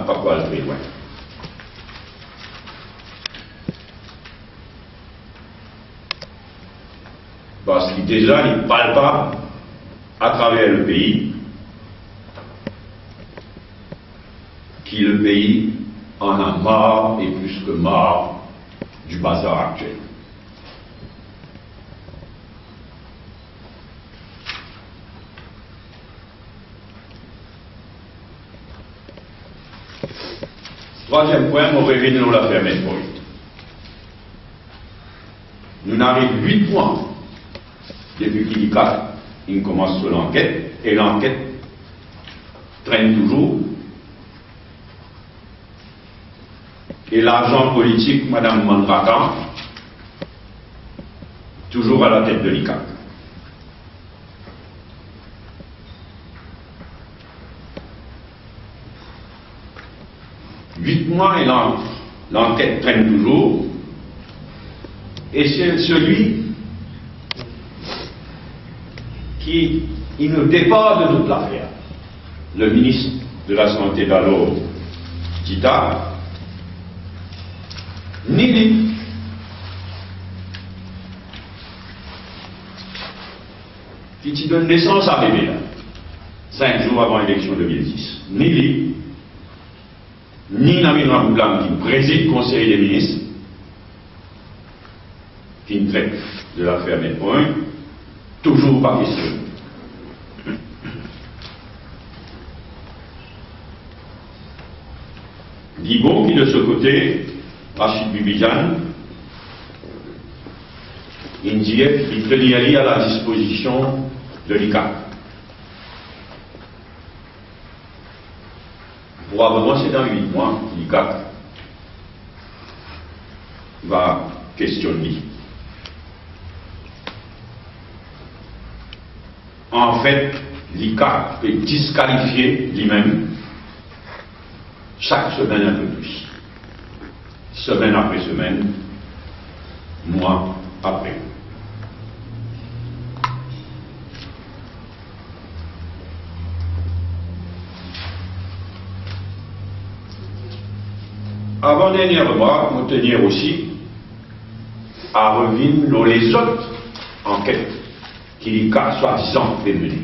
pas quoi le très loin. Parce qu'il déjà, il ne parle pas à travers le pays, qui le pays en a marre et plus que marre du bazar actuel. Troisième point, on revient de l'affaire Medpoint. Nous n'arrivons 8 mois depuis qu'il il commence sur l'enquête, et l'enquête traîne toujours. Et l'argent politique, Mme Mandrakan, toujours à la tête de l'ICAC. Huit mois et l'enquête traîne toujours. Et c'est celui qui ne dépend de toute l'affaire. Le ministre de la Santé d'alors, Tita, ni lui, qui donne naissance à bébé là, 5 jours avant l'élection 2010, ni lui, ni Namine Rambouklam qui préside le Conseil des ministres, qui traite de l'affaire Medpoint, toujours pas question. Dibon qui de ce côté, Rachid Bibizan, il tenait à la disposition de l'ICAC. Probablement c'est dans 8 mois que l'ICAC va questionner. En fait, l'ICAC peut disqualifier lui-même chaque semaine un peu plus. Semaine après semaine, mois après. Avant-dernière remarque, nous tenir aussi à revenir les autres enquêtes qui soi-disant fait mener.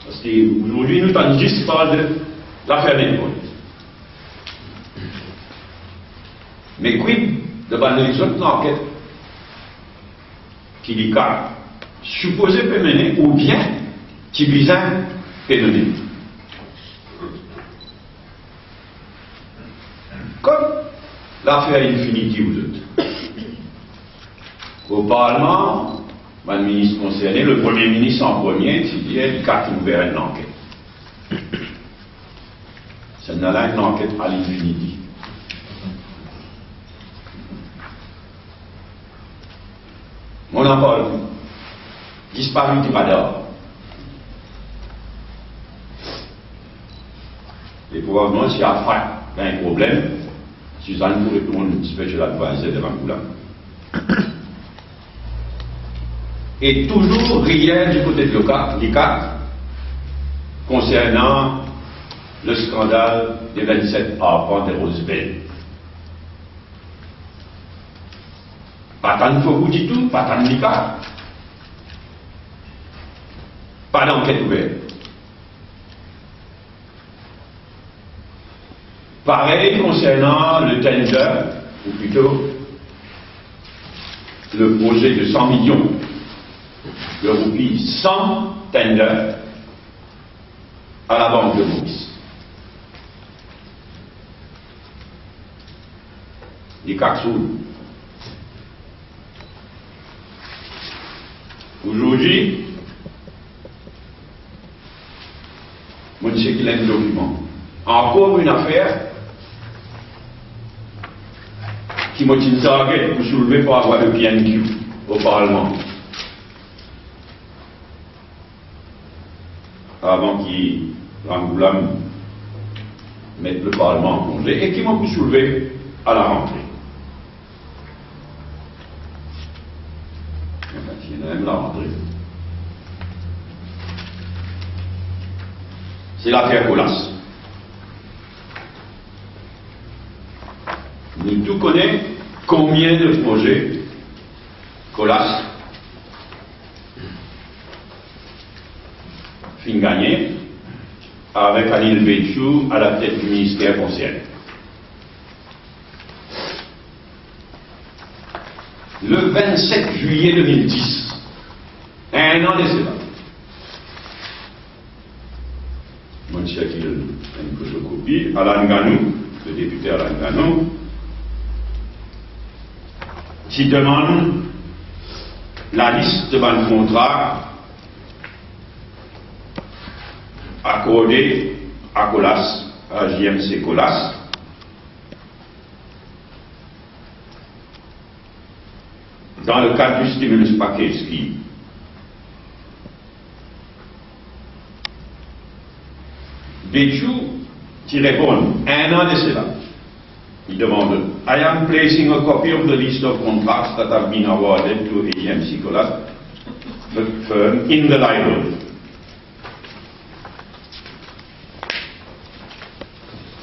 Parce qu'aujourd'hui, nous t'en juste parle de l'affaire Medpoint. Mais quid de les autres enquêtes qui l'ICAC supposé peut mener ou bien qui bizarre peut mener. Comme l'affaire Infinity ou d'autres. Au Parlement, le ministre concerné, le Premier ministre en premier, il dit l'ICAC qui ouvert une enquête. C'est une enquête à l'infinity. On n'en parle plus. Disparu du radar. Et probablement, s'il y a un problème, Suzanne pourrait prendre une special advisor de Rambouklam. Et toujours rien du côté de l'ICAC concernant le scandale des 27 enfants de Roosevelt. Pas tant de faux du tout, pas tant de l'ICAC. Pas d'enquête ouverte. Pareil concernant le tender, ou plutôt le projet de 100 millions de roupies sans tender à la Banque de Maurice. L'ICAC s'ouvre. Aujourd'hui, moi je sais qu'il y a un document. Encore une affaire qui m'a dit target pour soulever pour avoir le PNQ au Parlement. Avant qu'il Rambouklam mette le Parlement en congé et qui m'a pu soulever à la rentrée. Il y en a même la rentrée. C'est l'affaire Colas. Nous tous connaissons combien de projets Colas fin gagné avec Anil Béchou à la tête du ministère concerné. Le 27 juillet 2010, un an de cela, Monsieur Akil, une photocopie, Alain Ganou, le député Alain Ganou, qui demande la liste de bons contrats accordés à Colas, à JMC Colas, dans le cadre du stimulus package scheme. Béchou qui répond un an de cela. Il demande I am placing a copy of the list of contracts that have been awarded to AGMC Colas, the firm, in the library.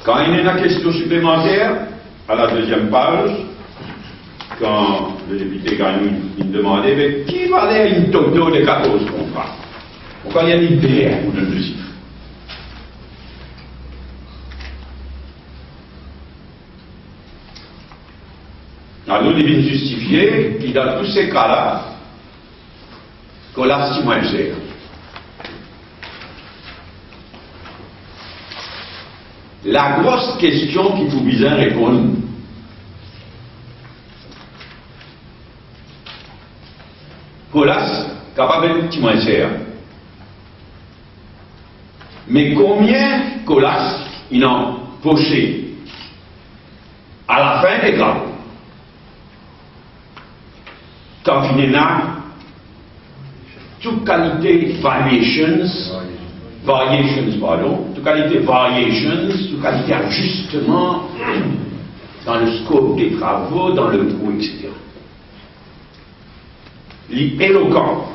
Quand il y a une question supplémentaire, à la deuxième page, quand le député Gagnou il demandait mais qui valait une toto de 14 contrats? Pourquoi il y a une idée pour le chiffre? Alors il vient justifier qu'il dans tous ces cas-là, Colas si moins cher. La grosse question qu'il faut bien répondre, Colas, capable de petit moins cher. Mais combien Colas il en poché à la fin des travaux? Quand il y a toute qualité variations, toute qualité variations, toute qualité ajustement dans le scope des travaux, dans le coût, etc. L'éloquent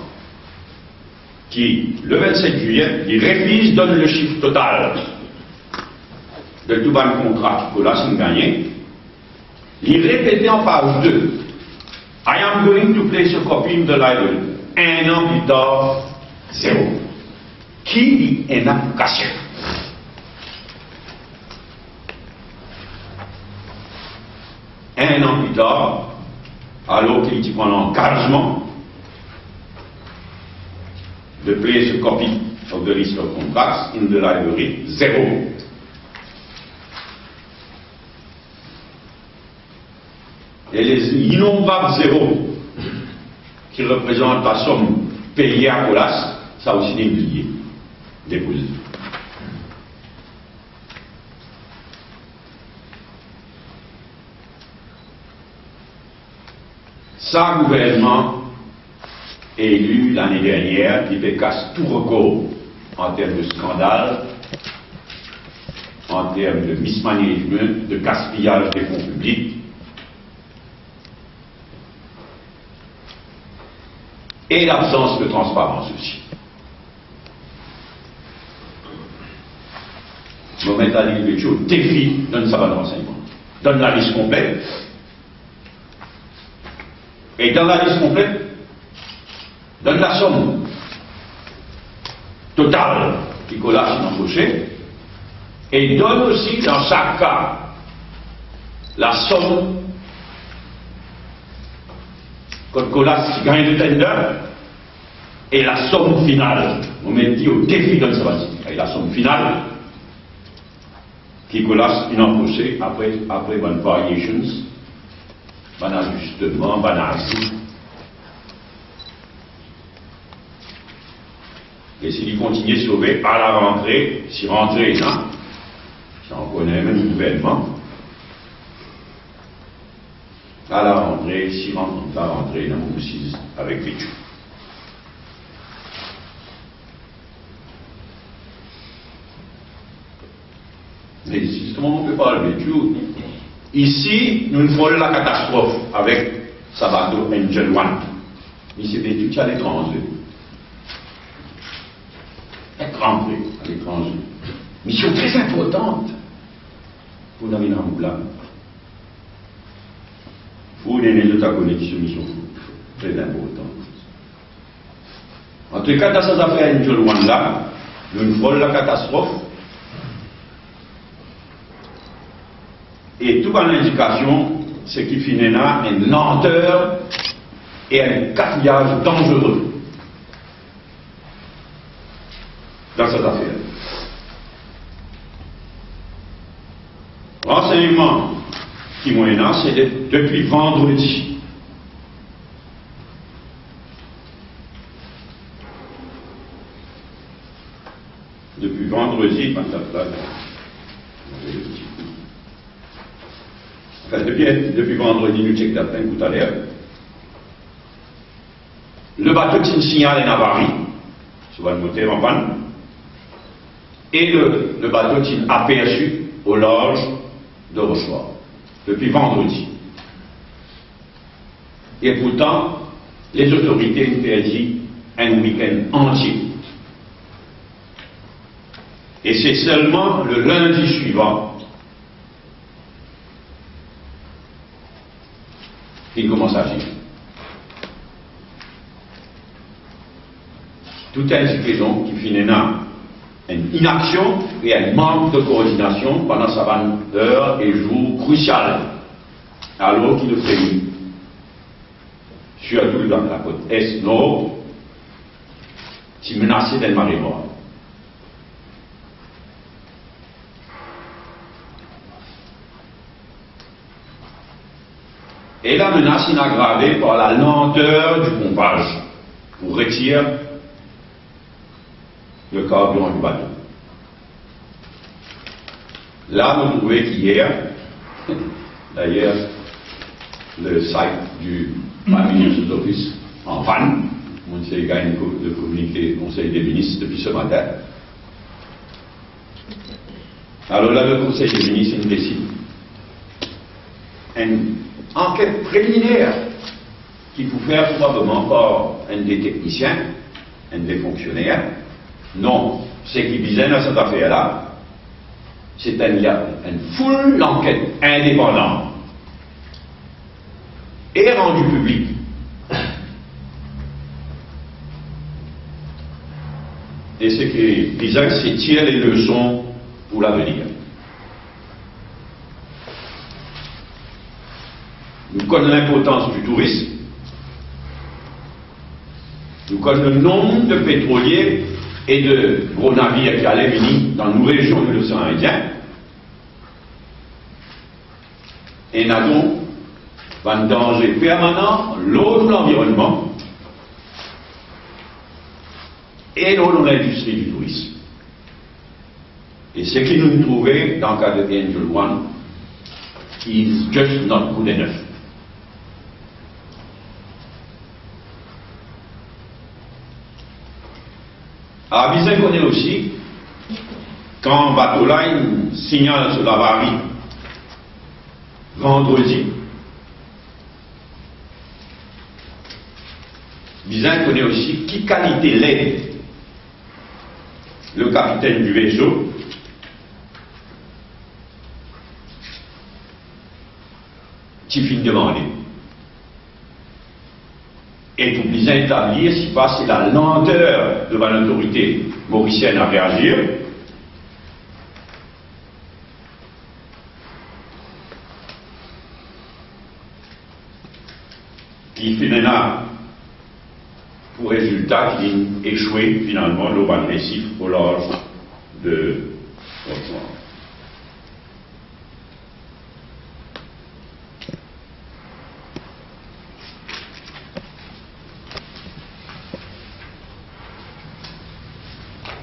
qui, le 27 juillet, il révise, donne le chiffre total de tout le contrat que Colas a gagné. Il répétait en page 2. I am going to place a copy in the library. Un an plus tard, zéro. Qui est en application? Un an plus tard, alors qu'il prend l'engagement de place a copy of the list of contracts in the library, zéro. Et les innombrables zéros qui représentent la somme payée à Colas, ça aussi n'est oublié, déposé. Ça, gouvernement élu l'année dernière, qui fait casse tout record en termes de scandale, en termes de mismanagement, de gaspillage des fonds publics, et l'absence de transparence aussi. Mohamed Ali Béchou défie, donne ça dans l'enseignement, donne la liste complète, et dans la liste complète, donne la somme totale qui Colas a embauché, et donne aussi dans chaque cas la somme quand Colas gagne le tender et la somme finale. On met dit au défi de ça, et la somme finale qui Colas a embauché après bonne variations, bon ajustement, bon ajout. Et s'il continue à sauver à la rentrée, si rentrée, non, si on connaît même le gouvernement, à la rentrée, si on va rentrer dans le 6 avec Béchou. Mais justement, on ne peut pas le Béchou. Ici, nous avons la catastrophe avec Sabato Angel One. Ici, Béchou, c'est à l'étranger. Rentrer à l'étranger. Mission très importante pour Navina Moubla. pour donner de ta connexion, très important. En tout cas, dans ces affaires là, nous frôlons la catastrophe. Et tout en indication, c'est qu'il finit là une lenteur et un cafouillage dangereux dans cette affaire. Renseignement qui moyennant, c'est depuis vendredi. Depuis vendredi, depuis vendredi, nous checkons tout à l'heure. Le bateau qui signale en avarie, sur le moteur en panne, et le bateau qui est aperçu au large de Rochefort, depuis vendredi. Et pourtant, les autorités interdisent un week-end entier. Et c'est seulement le lundi suivant qu'il commence à agir. Tout indiqué donc qu'il finit là une inaction et un manque de coordination pendant sa 20 heures et jours cruciales, alors qu'il le fait surtout dans la côte est-nord, qui menaçait d'être marée noire. Et la menace est aggravée par la lenteur du pompage pour retirer le carburant du bateau. Là, vous trouvez qu'hier, d'ailleurs, le site du ministre d'Office en panne, on s'est gagné de communiquer au Conseil des ministres depuis ce matin. Alors là, le Conseil des ministres décide une enquête préliminaire qu'il faut faire probablement par un des techniciens, un des fonctionnaires. Non, ce qui visait dans cette affaire-là, c'est une full enquête indépendante et rendue publique. Et ce qui visait, c'est tirer les leçons pour l'avenir. Nous connaissons l'importance du tourisme, nous connaissons le nombre de pétroliers et de gros navires qui allaient venir dans nos régions de l'océan Indien. Et nous avons un danger permanent, l'eau de l'environnement et l'eau de l'industrie du tourisme. Et ce qui nous trouvait dans le cas de Angel One is just not good enough. À Bizet connaît aussi, quand bateau line signale sur l'avarie vendredi, Bizet connaît aussi qui qualité l'aide le capitaine du vaisseau qui finit de demander. Et pour bien établir si c'est la lenteur devant l'autorité mauricienne à réagir, qui finalement pour résultat qui échoué finalement l'eau récif au large de Rochefort.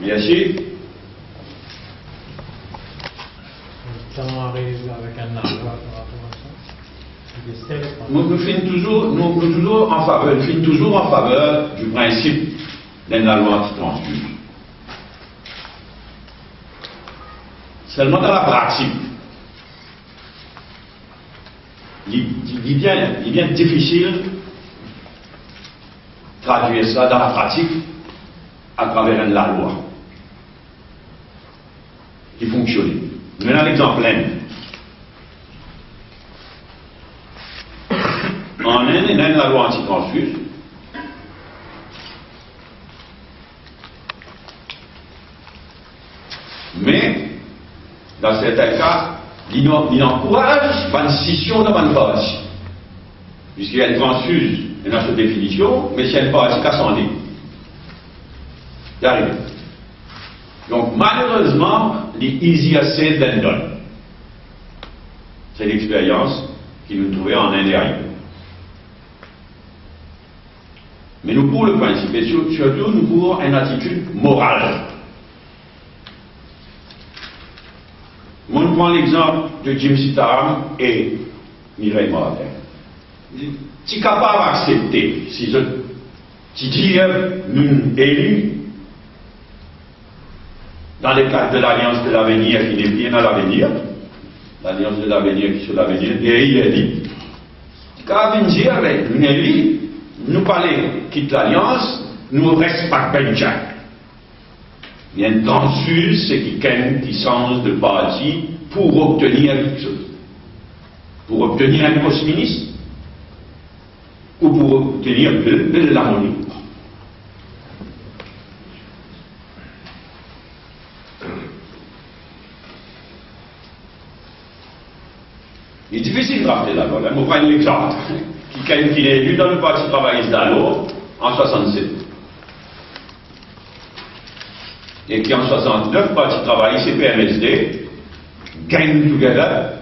Merci. Comment arrive avec un arbre par rapport à ça? Nous finissons toujours en faveur du principe d'un loi anti-transfuge. Seulement dans la pratique, il est bien difficile de traduire ça dans la pratique à travers la loi qui fonctionne. Nous avons un exemple. transfuse. Mais, dans certains cas, il encourage une scission dans une partie. Puisqu'il y a une transfuse, il y a cette définition, mais s'il y a une partie qui a son lit. Il arrive. Donc, malheureusement, les easy assez than done. C'est l'expérience qui nous trouvait en Inde. Mais nous pour le principe, et surtout nous pour une attitude morale. Moi, je prends l'exemple de Jim Sitaram et Mireille Martin. Tu es capable d'accepter, si tu dis, nous élus, dans le cadre de l'Alliance de l'avenir qui n'est bien à l'avenir, l'Alliance de l'avenir qui est sur l'avenir, et il est dit, quand on dit, nous élus, nous parlons, quitte l'Alliance, nous respectons Benjamin. Il y a une transfuse, c'est qui change de parti pour obtenir quelque chose. Pour obtenir un poste ministre ou pour obtenir de l'harmonie. Il est difficile de rappeler là-bas. Je vous prends un exemple. Qui est élu dans le Parti travailliste d'Allo en 67. Et qui en 69, le Parti travailliste et PMSD gagnent together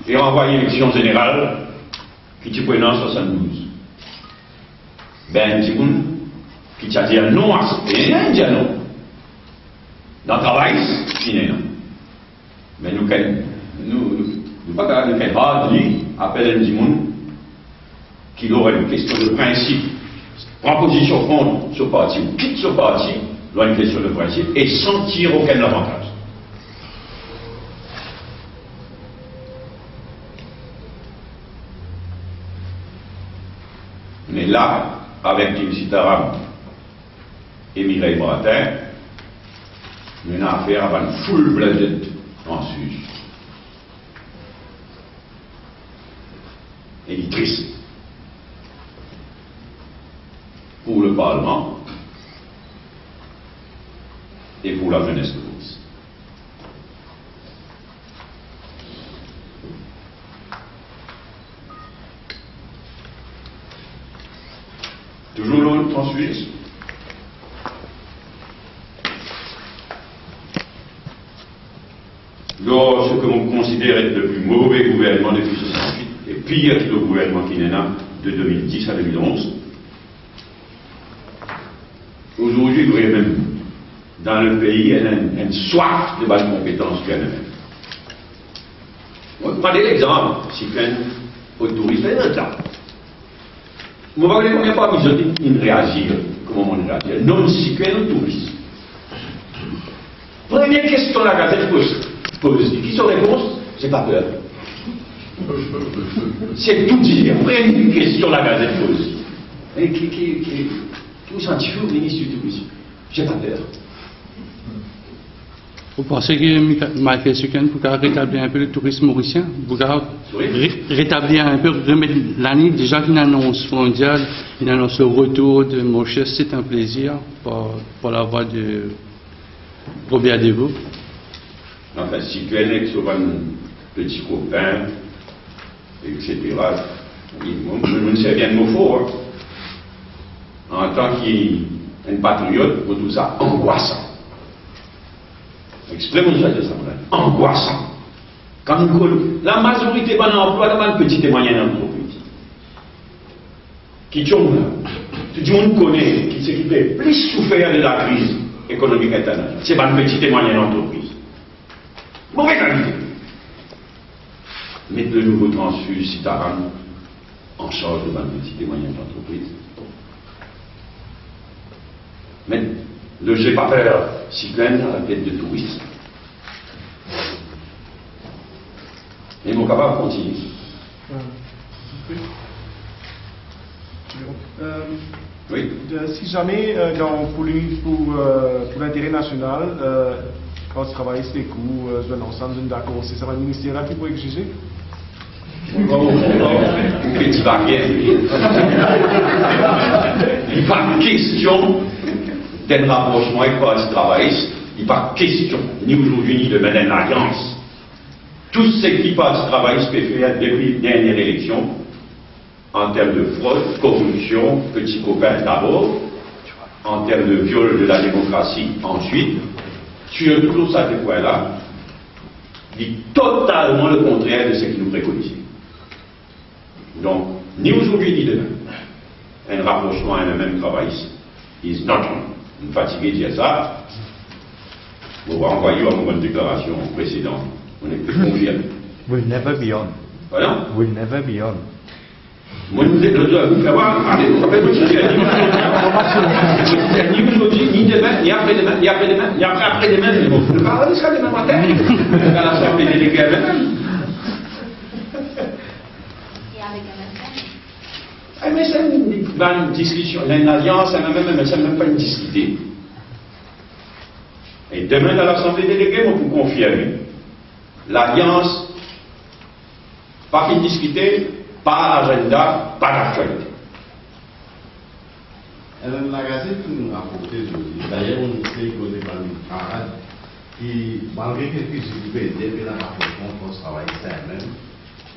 et envoient une élection générale qui est prenée en 72. Ben, qui a dit non à ce pays, il dit non. Dans le travail, il dit non. Mais nous, pas capable de faire hard, lui, appelle un Dimoun qui aurait une question de principe. Prend position contre ce parti ou quitte ce parti, doit une question de principe et sans tirer aucun avantage. Mais là, avec Jim Sitaram et Mireille Martin, nous avons affaire à une full-blooded transfuge. Et il est triste pour le Parlement et pour la jeunesse de Maurice. Toujours l'autre transfuge. Lors ce que l'on considère être le plus mauvais gouvernement depuis 1968 et pire que le gouvernement qui n'est là de 2010 à 2011. Aujourd'hui, vous voyez même dans le pays, il y a une soif de bonnes compétences qu'il y a. Prenez l'exemple, si vous êtes touriste, c'est un temps. Vous voyez combien de fois ils réagissent, comment on réagit, non si vous touristes. Première question la gazette pose, qui sont réponse, c'est pas peur. C'est tout dire. Première question la gazette pose. Et tout scientifique, ministre du tourisme. J'ai pas peur. Vous pensez que Michael Suken pourra rétablir un peu le tourisme mauricien? Pourra rétablir un peu, remettre l'année déjà qu'une annonce mondiale, une annonce le retour de Mauritius, c'est un plaisir pour la voix de Robert Devaux. Enfin, si tu es sur un petit copain, etc., je ne sais rien de mots forts. En tant qu'un patriote, pour tout ça, angoissant. Exprès-moi ça de ça, angoissant. Quand la majorité va en emploi dans une petite et moyenne entreprise. Qui tombe là, tout le monde connaît, qui fait plus souffert de la crise économique internationale. C'est pas une petite et moyenne entreprise. Mauvaise qualité. Mettre le nouveau transfuge Sitaram en charge de une petite et moyenne entreprise. Mais le j'ai pas peur cyclone à la tête de touristes. Mais mon capable continue. Oui. Si jamais, pour l'intérêt national, quand tu travailles, c'est cool, je l'ensemble d'accord, c'est ça le ministère qui peut exiger? Petit barrière. Il n'est pas question d'un rapprochement avec le Parti travailliste. Il n'est pas question, ni aujourd'hui ni demain, d'une alliance. Tout ce qui le Parti travailliste peut faire depuis la dernière élection, en termes de fraude, corruption, petits copains d'abord, en termes de viol de la démocratie ensuite, sur tout ça, ces points-là, dit totalement le contraire de ce qu'il nous préconisait. Donc, ni aujourd'hui ni demain, un rapprochement à un même travailliste is not on. Nous fatigués de dire ça. On va envoyer à mon déclaration précédente. On est plus confirmé. Will never be on. Voilà. Will never be on. Moi, je vous ai vous faire voir. Allez, vous savez, ni aujourd'hui, ni demain, ni après-demain, ni après-demain, ni après-demain, le paradis sera demain matin. À l'Assemblée déléguée elle-même. Mais c'est une discussion, une alliance, c'est même pas une discussion. Et demain, dans l'Assemblée déléguée, on vous confirme l'alliance, pas qu'une discuter, pas agenda, pas d'actualité. La Gazette nous a rapporté aujourd'hui, d'ailleurs, on sait que les camarades qui, malgré quelques difficultés, mais la rapprochement pour travailler ça même,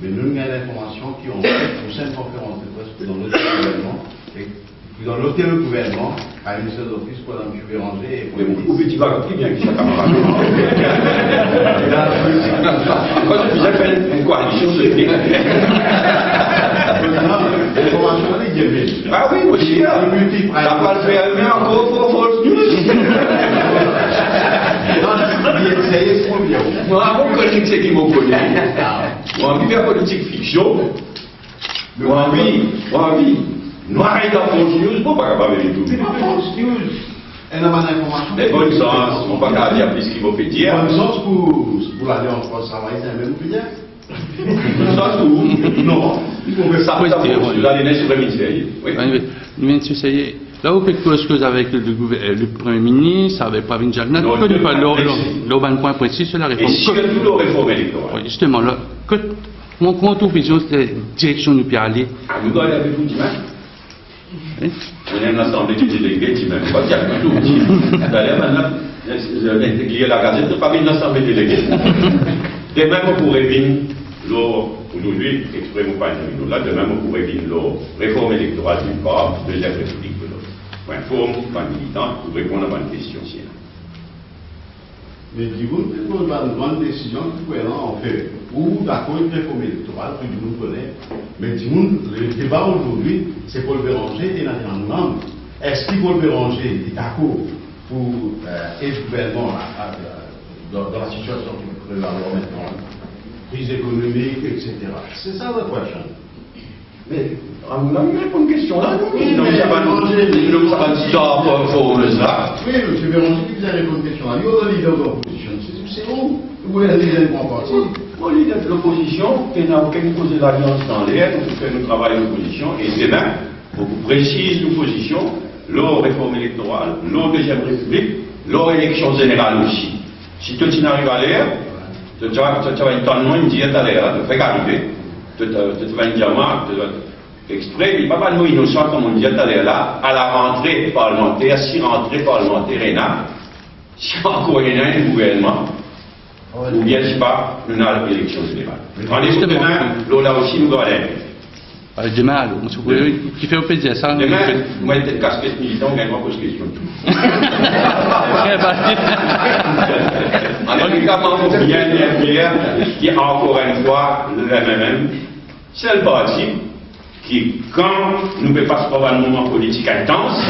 mais nous avons l'information qui ont fait pour cette conférence de presse dans notre gouvernement, et dans l'autre gouvernement, à une seule office pour M. Béranger. Oui, vous petit va plus bien que chaque camarade. Quand vous avez fait une coalition, c'est ah oui, moi aussi, ça va le faire, mais encore pour False News. Moi, mon collègue, c'est qui m'ont connu. Moi, envie de faire politique fiction. Moi, envie. Noir et dans False News, bon, pas capable de tout. C'est pas False News. Elle a pas d'information. Mais bon sens, on va pas dire plus ce qu'il m'a fait dire. Bon sens pour l'Alliance pour le travail, c'est un même opinion. Ça, tout. Non. Ça, Oui, vous allez sur le ministère. Oui. Monsieur Sayé, là, vous faites quelque chose avec le Premier ministre, avec Pravin Jagnat, vous ne connaissez pas un point précis sur la réforme. Et surtout la réforme électorale. Oui, justement, là, mon compte ou vision, c'est la direction nous peut aller. Nous allons avec vous dimanche. On est une assemblée de délégués qui même pas dire tout. D'ailleurs, maintenant, il y a la Gazette, pas une assemblée de délégués. Demain, vous pourrez venir, aujourd'hui, exprimez pas une là, demain, vous pourrez venir la réforme électorale d'une part, deuxième république de l'autre. Point forme, pas militant, pour répondre à une question si. Mais du coup, on va prendre une décision qui peut en fait, ou d'accord avec la réforme électorale, que du monde connaît, mais du monde, le débat aujourd'hui, c'est Paul Béranger et Nathan Moulin. Est-ce que Paul Béranger est d'accord pour aider le gouvernement dans la situation qu'il peut avoir maintenant, crise économique, etc. C'est ça la question. Mais, on a une question là, non? Non, ça va nous stop for ça. Oui, M. Béranger, vous avez une question là. Il y a le leader de l'opposition. C'est où? Où est le leader de l'opposition? Le leader de l'opposition, il n'a aucune cause d'alliance dans l'air, nous faisons notre travail d'opposition, et demain, beaucoup précise l'opposition, leur réforme électorale, leur deuxième république, leur élection générale aussi. Si tu n'arrives à l'air, tu vas entendre une diète à l'air, tu fais qu'arriver. Tu vas dire, exprès, il n'y a pas de mot innocent, comme on disait tout à l'heure là, à la rentrée parlementaire, si rentrée parlementaire est là, si encore il y a un gouvernement, ou bien si pas, nous avons l'élection générale. Rendez-vous demain, là aussi nous allons. Demain, alors, qui fait au pays dire ça? Demain, moi, j'ai une casquette militant, on gagne pas pose question. En évidemment, il y a une bière qui est encore une fois la même. C'est le parti qui, quand nous ne passons pas un moment politique intense,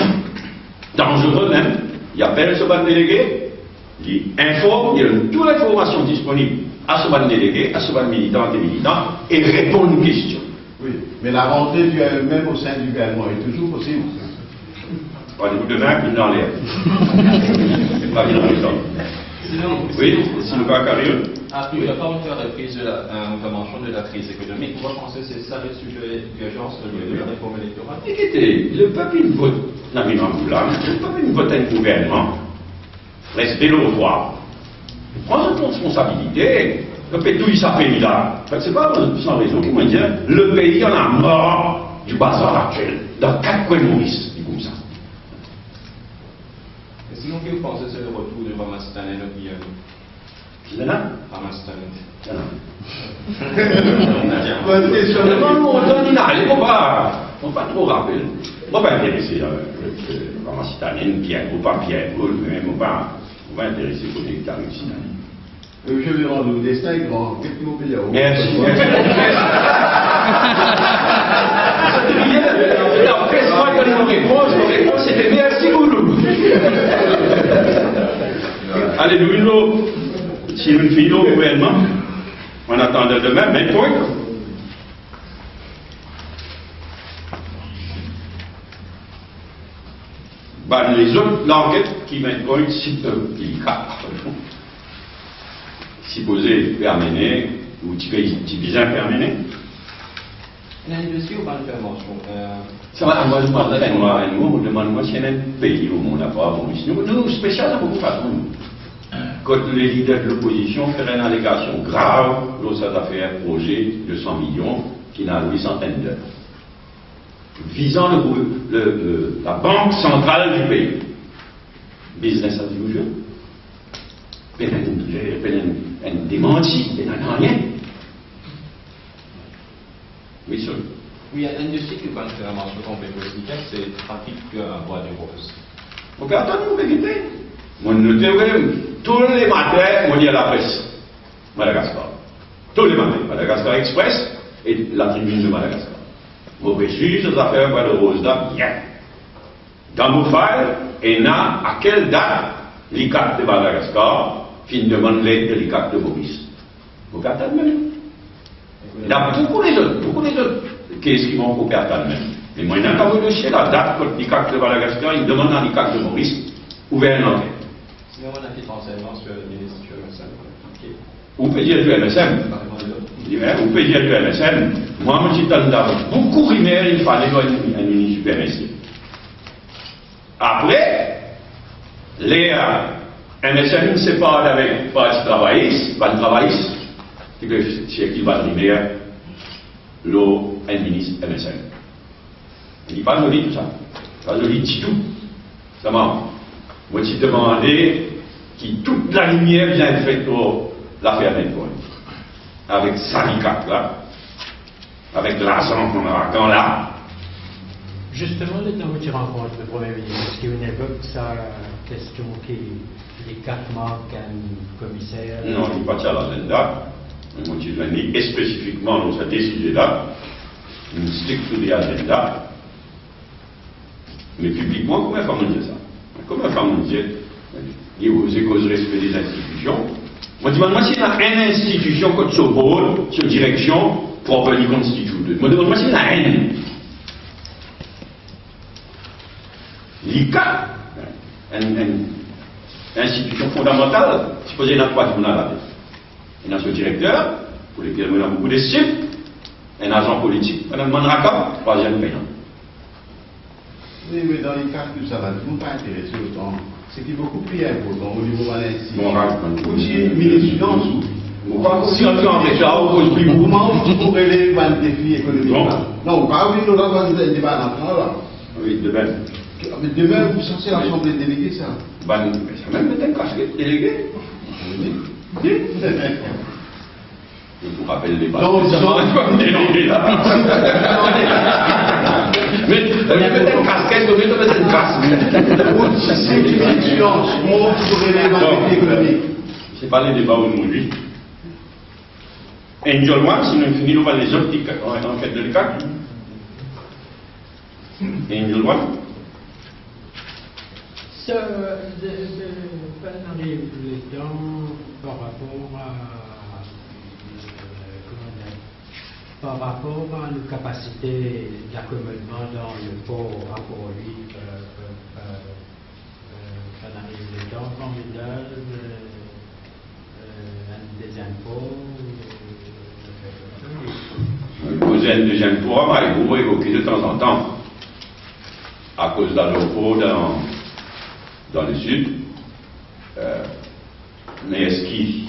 dangereux même, il appelle ce ban délégué, il informe, il donne toute l'information disponible à ce ban délégué, à ce ban militant et militant, et répond aux questions. Oui, mais la rentrée même au sein du gouvernement est toujours possible. Rendez-vous demain, une dans l'air. C'est pas bien dans les temps. Oui, si nous pas carré. Il n'y a pas encore la prise de l'intervention de la crise économique. Moi, je pensais que c'est ça le sujet d'urgence de la réforme électorale. Écoutez, le peuple il vote. Non, mais non, le peuple il vote un gouvernement. Restez le voir. Prends votre responsabilité. Après tout, il s'appelle là. En fait, c'est pas sans raison, comment dire, le pays en a mort du bazar actuel, dans 4 coins de Maurice, dit comme ça. Et sinon, qu'est-ce que vous pensez sur le retour de Ramastanen au Guyane? Qui est là? Ramastanen. Bonne question. Non, il ne faut pas trop rappeler. On va intéresser Ramastanen, Pierre, ou pas Pierre, même on va intéresser pour les Ramastanen. Je vais rendre le destin grand. Qu'est-ce que vous voulez dire? Merci. La réponse c'était merci Goulou. Allez, nous, si nous finissons au gouvernement, on attend de demain, mais point. Les autres languettes qui m'inquiètent, c'est délicat. Supposé terminer, ou tu bien terminer. L'industrie ou pas de faire mention? Ça va, moi, demande-moi s'il y a un pays au monde à part. Nous, spécial, beaucoup de façons. Quand les leaders de l'opposition feraient une allégation grave dans cette affaire projet de 100 millions qui n'a loué centaines d'heures, visant la banque centrale du pays. Business as usual. Un démenti, il n'y a rien. Oui, sûr. Oui, l'industrie qui va faire mention complémentaire, c'est pratique à bois de rose. Ok, attendez, vérité. Moi, nous tous les matins, on dit à la presse, Madagascar. Tous les matins, Madagascar Express et la tribune de Madagascar. Vous précisez ces affaires bois de rose là, bien. Dans nos files, il y a à quelle date l'ICAC de Madagascar fin demande l'aide de l'ICAC de Maurice. Vous attendez même. Il y a beaucoup les autres qu'est-ce qui vont couper à attendre même. Mais moi, il n'y a qu'à vous dossier la date quand l'ICAC de Madagascar, il demande à l'ICAC de Maurice ouvert une enquête. Sinon, on a un petit renseignement sur le ministre du MSM. Vous pouvez dire du MSM. Vous pouvez dire du MSM. Moi, je suis beaucoup primaire, il fallait un ministre du MSM. Après, les MSM se parlent avec pas de travaillistes, qui va primaire, un ministre MSM. Il n'est pas joli tout ça. Pas joli du tout. Ça m'a. Moi, je demandé qui toute la lumière vient faite pour l'affaire d'Incoin. Avec Salicat là, avec l'argent qu'on a quand là. Justement, le temps où tu rencontres le Premier ministre, qui évoque sa question qui les 4 manques un commissaire. Non, il n'est pas ça l'agenda. Moi, je vais spécifiquement dans ce sujet-là, une stricte de l'agenda. Mais publiquement, comment faire dire ça? Comment faire dire il y a cause respect des institutions. Moi, demande-moi s'il y a une institution comme ce rôle, sur direction, properly constituted. Moi, demande-moi s'il y a une. L'ICA, une institution fondamentale, supposée dans 3 tribunaux à la tête. Il y a ce directeur, pour lequel on a beaucoup d'estime, un agent politique, Mme Manraka, 3e payant. Oui, mais dans les cas que ça va nous pas intéresser autant, c'est qu'il est beaucoup plus important au niveau de aussi ministre si on fait en fait ça, on pose plus comment pour relever un défi économique. Non, pas oui, nous avons un débat dans là. Oui, de même. Mais demain, vous censez l'Assemblée déléguée, ça? Ça même peut être casquette délégué. Oui. Je vous rappelle les bases. Non, délégué là. Mais peut-être casquette, mais peut-être une casquette. C'est une influence pour relever un défi économique. C'est pas les débats aujourd'hui. Angel One, si nous finissons par les autres enquêtes de l'ICAC. Angel One. On arrive les temps par rapport à nos capacités d'accommodement dans le port à Port-Louis, on arrive les temps formidables, des impôts. Poser un deuxième point, il faut évoquer de temps en temps, à cause d'un repos dans le sud. Mais est-ce qu'il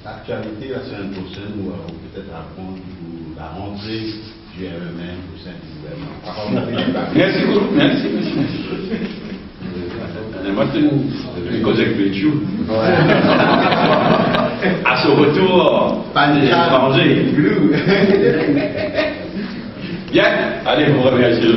l'actualité la semaine prochaine, nous allons peut-être apprendre la rentrée du RMM au sein du gouvernement. Merci beaucoup, merci monsieur. Moi, je une cause avec les Tchou. À ce retour des étrangers. Bien, allez, vous remercie.